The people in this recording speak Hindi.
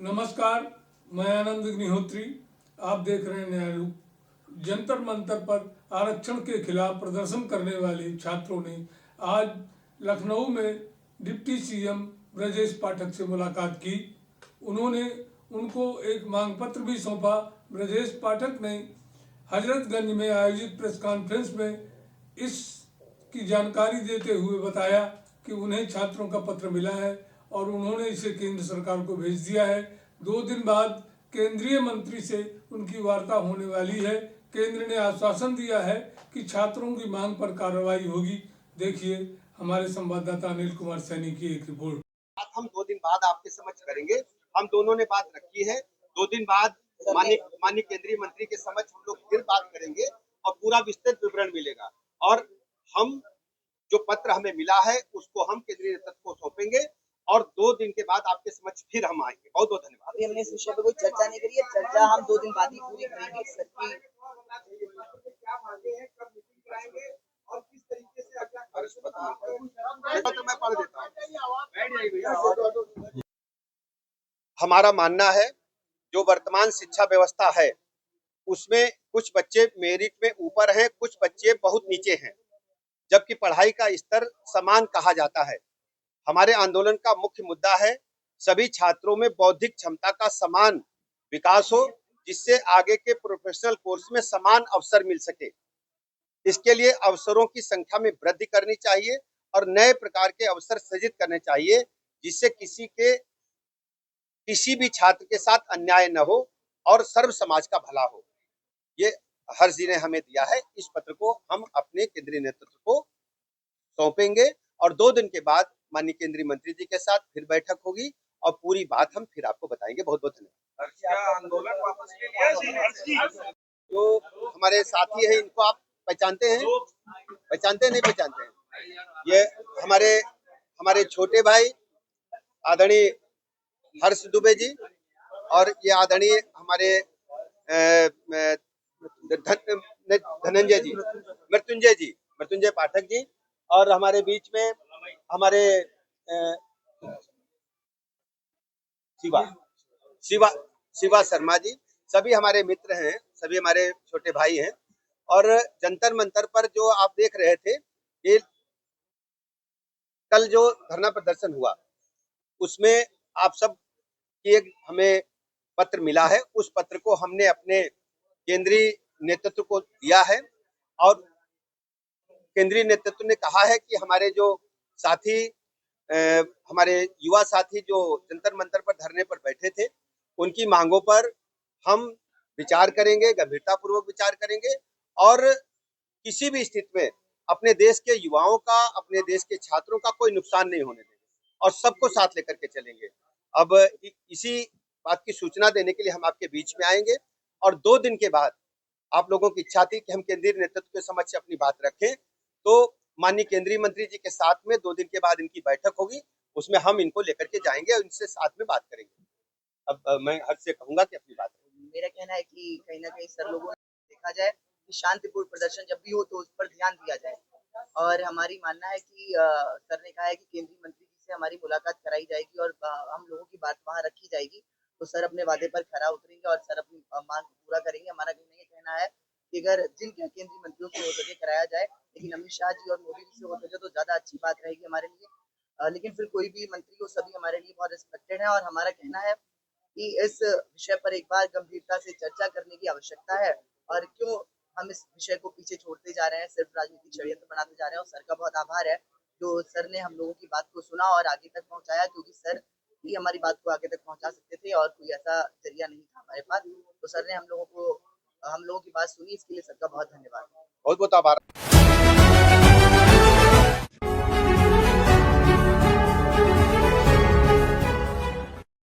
नमस्कार, मैं आनंद अग्निहोत्री। आप देख रहे हैं न्यायरूप। जंतर मंतर पर आरक्षण के खिलाफ प्रदर्शन करने वाले छात्रों ने आज लखनऊ में डिप्टी सीएम ब्रजेश पाठक से मुलाकात की। उन्होंने उनको एक मांग पत्र भी सौंपा। ब्रजेश पाठक ने हजरतगंज में आयोजित प्रेस कॉन्फ्रेंस में इसकी जानकारी देते हुए बताया कि उन्हें छात्रों का पत्र मिला है और उन्होंने इसे केंद्र सरकार को भेज दिया है। 2 दिन बाद केंद्रीय मंत्री से उनकी वार्ता होने वाली है। केंद्र ने आश्वासन दिया है कि छात्रों की मांग पर कार्रवाई होगी। देखिए हमारे संवाददाता अनिल कुमार सैनी की एक रिपोर्ट। हम 2 दिन बाद आपके समक्ष करेंगे। हम दोनों ने बात रखी है। 2 दिन बाद माननीय केंद्रीय मंत्री के समक्ष हम लोग फिर बात करेंगे और पूरा विस्तृत विवरण मिलेगा। और हम जो पत्र हमें मिला है उसको हम केंद्रीय नेतृत्व को सौंपेंगे और 2 दिन के बाद आपके समक्ष फिर हम आएंगे। बहुत बहुत धन्यवाद। अभी हमने इस विषय पे कोई चर्चा नहीं करी है। चर्चा हम 2 दिन बाद ही पूरी करेंगे। सर की क्या मांगे हैं, कब मीटिंग कराएंगे और किस तरीके से मैं पढ़ देता हूँ। हमारा मानना है जो वर्तमान शिक्षा व्यवस्था है उसमें कुछ बच्चे मेरिट में ऊपर हैं, कुछ बच्चे बहुत नीचे हैं, जबकि पढ़ाई का स्तर समान कहा जाता है। हमारे आंदोलन का मुख्य मुद्दा है सभी छात्रों में बौद्धिक क्षमता का समान विकास हो, जिससे आगे के प्रोफेशनल कोर्स में समान अवसर मिल सके। इसके लिए अवसरों की संख्या में वृद्धि करनी चाहिए और नए प्रकार के अवसर सृजित करने चाहिए, जिससे किसी भी छात्र के साथ अन्याय न हो और सर्व समाज का भला हो। ये हर्ष जी ने हमें दिया है। इस पत्र को हम अपने केंद्रीय नेतृत्व को सौंपेंगे और 2 दिन के बाद माननीय केंद्रीय मंत्री जी के साथ फिर बैठक होगी और पूरी बात हम फिर आपको बताएंगे। बहुत बहुत धन्यवाद। आंदोलन वापस ले लिया जो हमारे साथी है, इनको आप पहचानते हैं? पहचानते नहीं पहचानते हैं? ये हमारे छोटे भाई आदरणीय हर्ष दुबे जी और ये आदरणीय हमारे मृत्युंजय पाठक जी और हमारे बीच में हमारे शिवा शर्मा जी, सभी हमारे मित्र हैं, सभी हमारे छोटे भाई हैं। और जंतर मंतर पर जो आप देख रहे थे, ये कल जो धरना प्रदर्शन हुआ उसमें आप सब की एक हमें पत्र मिला है। उस पत्र को हमने अपने केंद्रीय नेतृत्व को दिया है और केंद्रीय नेतृत्व ने कहा है कि हमारे जो साथी हमारे युवा साथी जो जंतर मंतर पर धरने पर बैठे थे, उनकी मांगों पर हम विचार करेंगे, गंभीरता पूर्वक विचार करेंगे और किसी भी स्थिति में अपने देश के युवाओं का, अपने देश के छात्रों का कोई नुकसान नहीं होने देंगे और सबको साथ लेकर के चलेंगे। अब इसी बात की सूचना देने के लिए हम आपके बीच में आएंगे और 2 दिन के बाद आप लोगों की इच्छा थी कि हम केंद्रीय नेतृत्व के समक्ष अपनी बात रखें, तो माननीय केंद्रीय मंत्री जी के साथ में 2 दिन के बाद इनकी बैठक होगी, उसमें हम इनको लेकर के जाएंगे और इनसे साथ में बात करेंगे। अब मैं हर से कहूंगा कि अपनी बात करें। मेरा कहना है कि कहीं ना कहीं सर लोगों ने देखा जाए कि शांतिपूर्ण प्रदर्शन जब भी हो तो उस पर ध्यान दिया जाए और हमारी मानना है कि सर ने कहा है कि केंद्रीय मंत्री जी से हमारी मुलाकात कराई जाएगी और हम लोगों की बात वहां रखी जाएगी, तो सर अपने वादे पर खरा उतरेंगे और सर अपनी मांग पूरा करेंगे। हमारा ये कहना है कि अगर जिन केंद्रीय मंत्रियों से हो सके कराया जाए, लेकिन अमित शाह जी और मोदी जी से हो सके तो ज्यादा अच्छी बात रहेगी हमारे लिए। लेकिन फिर कोई भी मंत्री हो, सभी हमारे लिए बहुत रिस्पेक्टेड है और हमारा कहना है कि इस विषय पर एक बार गंभीरता से चर्चा करने की आवश्यकता है और क्यों हम इस विषय को पीछे छोड़ते जा रहे हैं, सिर्फ राजनीतिक षड्यंत्र बनाते जा रहे हैं। और सर का बहुत आभार है जो सर ने हम लोगों की बात को सुना और आगे तक पहुंचाया, क्योंकि सर ही हमारी बात को आगे तक पहुंचा सकते थे और कोई ऐसा जरिया नहीं था हमारे पास। तो सर ने हम लोगों की बात सुनी, इसके लिए सर का बहुत धन्यवाद। बहुत बहुत आभार।